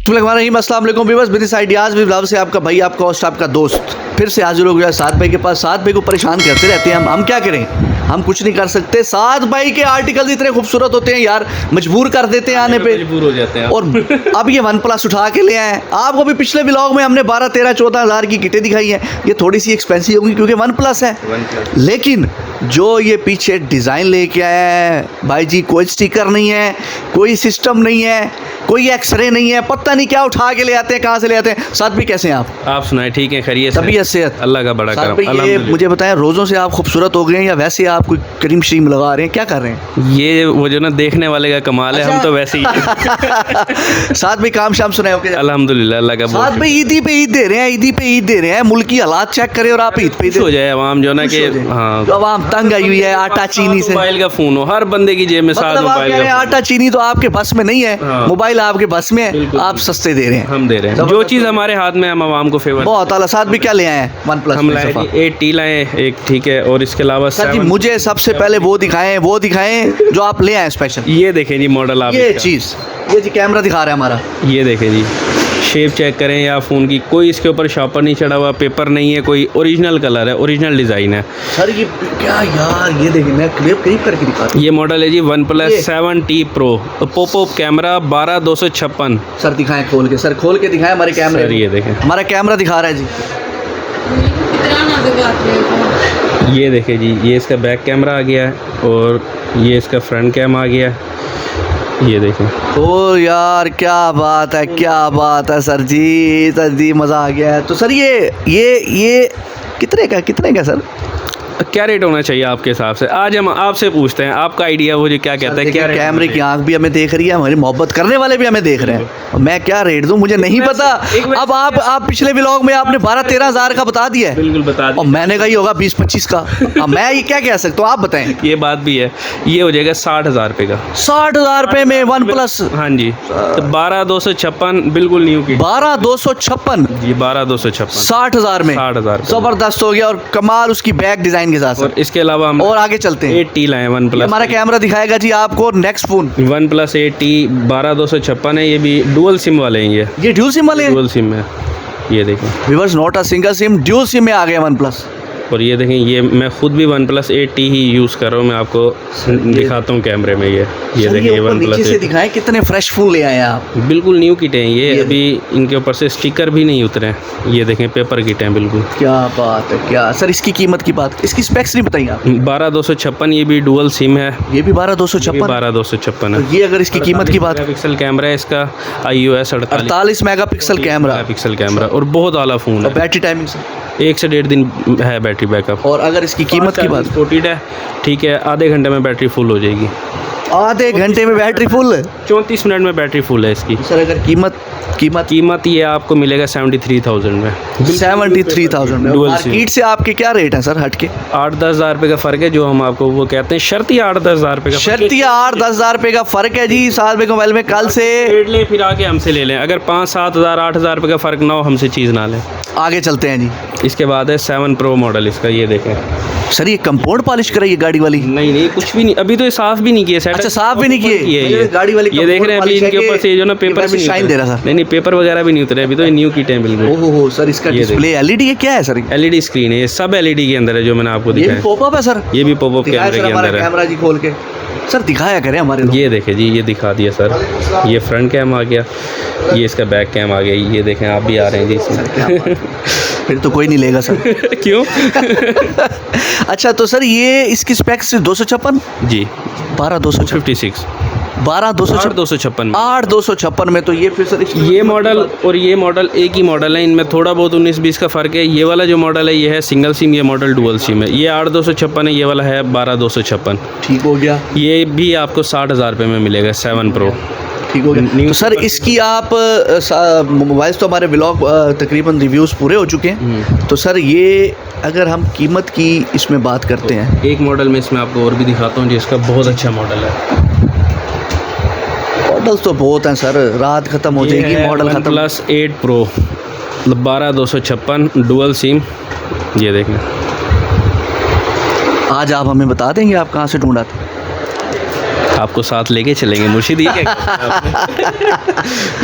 अस्सलाम वालेकुम viewers, business ideas with से आपका भाई, आपका होस्ट, आपका दोस्त फिर से हाजिर हो गया साद भाई के पास। साद भाई को परेशान करते रहते हैं हम क्या करें, हम कुछ नहीं कर सकते। साद भाई के आर्टिकल्स इतने खूबसूरत होते हैं यार, मजबूर कर देते हैं आने पे, मजबूर हो जाते हैं। और अब ये वन प्लस उठा के ले आए। आपको भी पिछले व्लॉग में हमने 12, 13, 14 हज़ार की किटें दिखाई हैं। ये थोड़ी सी एक्सपेंसिव होगी क्योंकि वन प्लस है, लेकिन जो ये पीछे डिज़ाइन लेके आया है भाई जी, कोई स्टिकर नहीं है, कोई सिस्टम नहीं है, कोई एक्सरे नहीं है, पता नहीं क्या उठा के ले आते हैं, कहाँ से ले आते हैं। साथ भी कैसे हैं आप सुनाए? ठीक है, खैरियत से, तबीयत सेहत अल्लाह का बड़ा करम। ये मुझे बताएं, रोज़ों से आप खूबसूरत हो गए हैं या वैसे आप कोई क्रीम श्रीम लगा रहे हैं, क्या कर रहे हैं? ये वो जो ना देखने वाले का कमाल है, हम तो वैसे ही साथ भी काम शाम सुनाए ओके अल्हम्दुलिल्लाह, अल्लाह का साथ भाई ईदी पे ईद दे रहे हैं, ईदी पे ईद दे रहे हैं। मुल्क की हालात चेक करें और आप ईद पे हो जाए आवाम जो ना कि हाँ, तो आवाम तंग आई हुई है। आटा चीनी से मोबाइल का फोन हो, हर बंदे की जेब में साथ मतलब आप मोबाइल कह रहे हैं का आटा चीनी तो आपके बस में नहीं है, हाँ। मोबाइल आपके बस में है, बिल्कुल, आप सस्ते दे रहे हैं, हम दे रहे हैं जो चीज़ हमारे हाथ में, हम आवाम को फेवर। बहुत आला। साथ भी क्या ले आए हैं वन प्लस? हम लाए 8T लाए एक, ठीक है, और इसके अलावा सर जी मुझे सबसे पहले वो दिखाएं जो आप ले आए स्पेशल। ये देखें जी मॉडल, आप ये चीज़, ये जी कैमरा दिखा रहा है हमारा, ये देखें जी, शेप चेक करें या फ़ोन की, कोई इसके ऊपर शॉपर नहीं चढ़ा हुआ, पेपर नहीं है, कोई ओरिजिनल कलर है, ओरिजिनल डिज़ाइन है। सर ये क्या यार, ये देखिए मैं करीब करके दिखाता हूँ। ये मॉडल है जी OnePlus 7T Pro, pop camera 12256। Sir दिखाएं खोल के, सर खोल के दिखाएं हमारे कैमरे। सर ये देखें, हमारा कैमरा दिखा रहा है जी। ये देखें जी, ये इसका बैक कैमरा आ गया है और ये इसका फ्रंट कैम आ गया है। ये देखें। ओ यार क्या बात है, क्या बात है सर जी मज़ा आ गया है। तो सर ये कितने का सर? क्या रेट होना चाहिए आपके हिसाब से? आज हम आपसे पूछते हैं, आपका आइडिया वो जो क्या कहता है, क्या कैमरे की आंख भी हमें देख रही है, हमारी मोहब्बत करने वाले भी हमें देख रहे हैं। मैं क्या रेट दूं मुझे नहीं पता। अब आप पिछले व्लॉग में आपने 12-13 हज़ार का बता दिया है, बिल्कुल बता दिया, और मैंने कहा ये होगा 20-25 का। अब मैं ये क्या कह सकता हूँ, आप बताएं। ये बात भी है, ये हो जाएगा 60,000 रुपये का। 60,000 रुपये में वन प्लस? हाँ जी, तो 12256 बिल्कुल न्यू की। 12256 जी, 12256 60,000 में। 60,000 जबरदस्त हो गया, और कमाल उसकी बैक डिजाइन के साथ। और इसके अलावा हम और आगे चलते हैं, 8T लाए OnePlus। हमारा कैमरा दिखाएगा जी आपको नेक्स्ट फोन। OnePlus 8T 12256 है, ये भी डुअल सिम वाले हैं। ये ड्यूल सिम वाले हैं? डुअल सिम है, ये देखें viewers, not a single SIM, dual SIM में आ गया वन प्लस। और ये देखें, ये मैं खुद भी OnePlus 8T ही यूज़ कर रहा हूँ, मैं आपको दिखाता हूँ कैमरे में। ये देखें, ये OnePlus नीचे से दिखाएं कितने फ्रेश फूल ले आए आप। बिल्कुल न्यू किट हैं ये अभी इनके ऊपर से स्टिकर भी नहीं उतरे हैं। ये देखें, पेपर किट हैं बिल्कुल। क्या बात है, क्या सर इसकी कीमत की बात, इसकी स्पेक्स नहीं बताइए आप। 12256, ये भी डुअल सिम है। ये भी 12256? 12256 है। ये अगर इसकी कीमत की बात, पिक्सल कैमरा है इसका, iOS 48 मेगापिक्सल कैमरा, और बहुत आला फ़ोन है। बैटरी टाइमिंग 1 से 1.5 दिन है बैटरी बैकअप। और अगर इसकी कीमत की बात, सपोर्टेड है, ठीक है, आधे घंटे में बैटरी फुल हो जाएगी। आधे घंटे में बैटरी फुल? 34 मिनट में बैटरी फुल है इसकी। सर अगर कीमत ये आपको मिलेगा 73,000 में। 73,000 में। मार्केट से आपके क्या रेट है सर हटके? 8-10 हज़ार रुपये का फ़र्क है, जो हम आपको वो कहते हैं शर्ती 8-10 हज़ार रुपये का। शर्ती 8-10 हज़ार रुपये का फ़र्क है जी। साथ में मोबाइल में कल से रेट ले, फिर आके हमसे ले लें। अगर 5-7 हज़ार 8 हज़ार रुपये का फ़र्क ना हो, हमसे चीज़ ना लें। आगे चलते हैं जी। इसके बाद है 7 Pro मॉडल इसका, ये देखें सर, ये कंपाउंड पॉलिश कराई है गाड़ी वाली? नहीं, कुछ भी नहीं, अभी तो ये साफ़ भी नहीं किया। अच्छा, साफ भी नहीं किए ये गाड़ी वाली। ये देख रहे हैं अभी इनके ऊपर से जो ना पेपर भी शाइन दे रहा था। नहीं, पेपर वगैरह भी नहीं उतरे अभी तो, ये न्यू किट है बिल्कुल। ओहो सर, इसका डिस्प्ले एलईडी है, क्या है सर? एलईडी स्क्रीन है, ये सब एलईडी के अंदर है जो मैंने आपको दिखाया। ये पॉपअप है सर? ये भी पॉपअप कैमरे के अंदर है। कैमरा जी खोल के सर दिखाया करें हमारे लोग। ये देखें जी, ये दिखा दिया सर, ये फ्रंट कैम आ गया, ये इसका बैक कैम आ गया। ये देखें, आप भी आ रहे हैं जी इसमें। फिर तो कोई नहीं लेगा सर। क्यों? अच्छा, तो सर ये इसकी स्पेक्स 256 जी, 12256 256 8,256 में। तो ये फिर सर ये मॉडल और ये मॉडल एक ही मॉडल है, इनमें थोड़ा बहुत 19-20 का फ़र्क है। ये वाला जो मॉडल है ये है सिंगल सिम, ये मॉडल डुअल सिम है। ये 8,256 है, ये वाला है 12256। ठीक हो गया। ये भी आपको 60,000 रुपये में मिलेगा 7 Pro। ठीक हो गया। तो सर इसकी आप मोबाइल्स तो हमारे व्लॉग तकरीबन रिव्यूज़ पूरे हो चुके हैं। तो सर ये अगर हम कीमत की इसमें बात करते हैं, एक मॉडल में इसमें आपको और भी दिखाता हूँ जिसका बहुत अच्छा मॉडल है। मॉडल्स तो बहुत हैं सर, रात ख़त्म हो जाएगी मॉडल ख़त्म। OnePlus 8 Pro 12256 dual SIM. ये देखें, आज आप हमें बता देंगे आप कहाँ से ढूंढा था? आपको साथ लेके चलेंगे मुर्शिद, ये क्या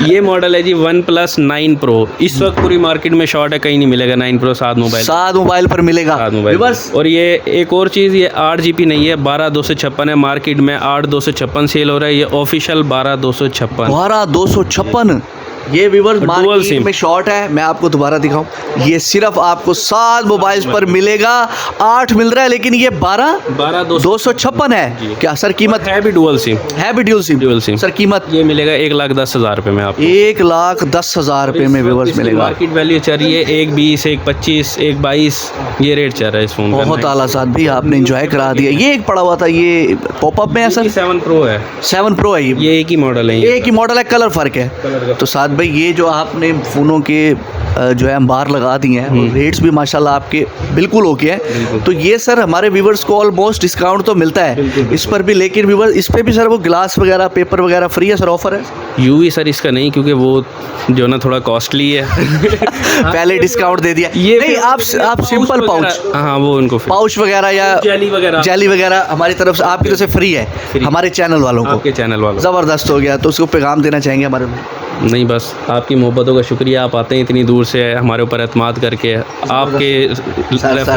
ये मॉडल है जी OnePlus 9 Pro। इस वक्त पूरी मार्केट में शॉर्ट है, कहीं नहीं मिलेगा 9 Pro साथ मोबाइल, साथ मोबाइल पर मिलेगा। साथ मोबाइल। विवर्स, और ये एक और चीज़, ये 8GB नहीं है, 12256 है। मार्केट में 8256 सेल हो रहा है, ये ऑफिशियल 12256। 12256 ये विवर्स Dual मार्केट SIM। में शॉर्ट है। मैं आपको दोबारा दिखाऊं, ये सिर्फ आपको 7 मोबाइल्स पर मिलेगा। 8 मिल रहा है लेकिन ये 12256 है। क्या सर कीमत है भी डुअल सिम, है भी dual SIM? Dual SIM. Sir कीमत ये मिलेगा 1,10,000 रुपये में आपको। 1,10,000 रुपये में विवर्स इसकी मिलेगा। मार्केट वैल्यू चल रही है 1,20, 1,25, 1,22, ये रेट चल रहा है इस फोन का। बहुत आला साथ भी आपने एंजॉय करा दिया। ये एक पड़ा हुआ था, ये पॉपअप में है सर? 7 Pro है, 7 Pro है ये एक ही मॉडल है। एक ही मॉडल है, कलर फर्क है। तो साथ भाई ये जो आपने फ़ोनों के जो है अंबार लगा दिए हैं, रेट्स भी माशाल्लाह आपके बिल्कुल ओके हैं। तो ये सर हमारे व्यूवर्स को ऑलमोस्ट डिस्काउंट तो मिलता है इस पर भी, लेकिन व्यूवर्स इस पे भी सर वो ग्लास वगैरह, पेपर वगैरह फ्री है सर, ऑफर है? यूवी सर इसका नहीं, क्योंकि वो जो ना थोड़ा कॉस्टली है। पहले डिस्काउंट दे दिया। ये नहीं, आप सिंपल पाउच, हाँ वो उनको पाउच वगैरह या जेली वगैरह हमारी तरफ से, आपकी तरफ से फ्री है हमारे चैनल वालों को। आपके चैनल वालों ज़बरदस्त हो गया। तो उसको पैगाम देना चाहेंगे हमारे में? नहीं, बस आपकी मोहब्बतों का शुक्रिया, आप आते हैं इतनी दूर से हमारे ऊपर एतमाद करके। आपके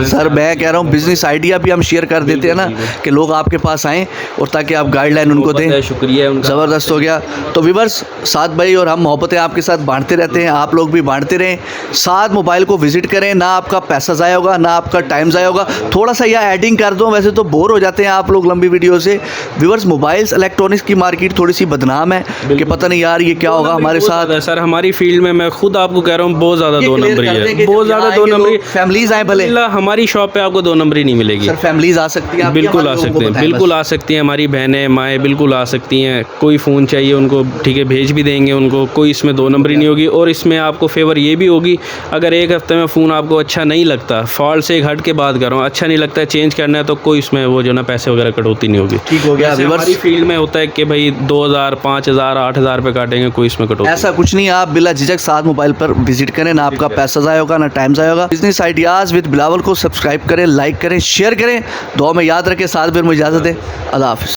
सर मैं कह रहा हूँ बिजनेस आइडिया भी हम शेयर कर देते हैं ना, कि लोग आपके पास आएँ और ताकि आप गाइडलाइन उनको दें। शुक्रिया उनका, ज़बरदस्त हो गया। तो व्यूअर्स, साथ भाई और हम मोहब्बतें आपके साथ बांटते रहते हैं, आप लोग भी बांटते रहें। साथ मोबाइल को विज़िट करें, ना आपका पैसा ज़ाया होगा, ना आपका टाइम ज़ाया होगा। थोड़ा सा यह एडिंग कर दो, वैसे तो बोर हो जाते हैं आप लोग लंबी वीडियो से। व्यूअर्स, मोबाइल्स इलेक्ट्रॉनिक्स की मार्केट थोड़ी सी बदनाम है कि पता नहीं यार ये क्या होगा हमारे साथ। सर हमारी फील्ड में मैं खुद आपको कह रहा हूँ बहुत ज़्यादा 2 नंबरी है, बहुत ज़्यादा 2 नंबरी। फैमिलीज आए भले, हमारी शॉप पे आपको 2 नंबरी नहीं मिलेगी सर। फैमिलीज आ सकती हैं? बिल्कुल आ सकते हैं, बिल्कुल आ सकती हैं। हमारी बहनें माएँ बिल्कुल आ सकती हैं। कोई फ़ोन चाहिए उनको, ठीक है, भेज भी देंगे उनको। कोई इसमें 2 नंबरी नहीं होगी। और इसमें आपको फेवर ये भी होगी, अगर एक हफ्ते में फ़ोन आपको अच्छा नहीं लगता, फॉल्ट से एक हट के बात कर रहा हूँ, अच्छा नहीं लगता है, चेंज करना है, तो कोई इसमें वो जो ना पैसे वगैरह कटौती नहीं होगी। ठीक हो गया। हमारी फील्ड में होता है कि भाई 2,000, 5,000, 8,000 रुपये काटेंगे, कोई इसमें कटौती। ऐसा कुछ नहीं है, आप बिला झिझक साथ मोबाइल पर विजिट करें, ना आपका पैसा ज़ाया होगा, ना टाइम ज़ाया होगा। बिजनेस आइडियाज़ विद बिलावल को सब्सक्राइब करें, लाइक करें, शेयर करें, दुआ में याद रखें। साथ फिर मुझे इजाज़त दें। अल्लाह हाफ़िज़।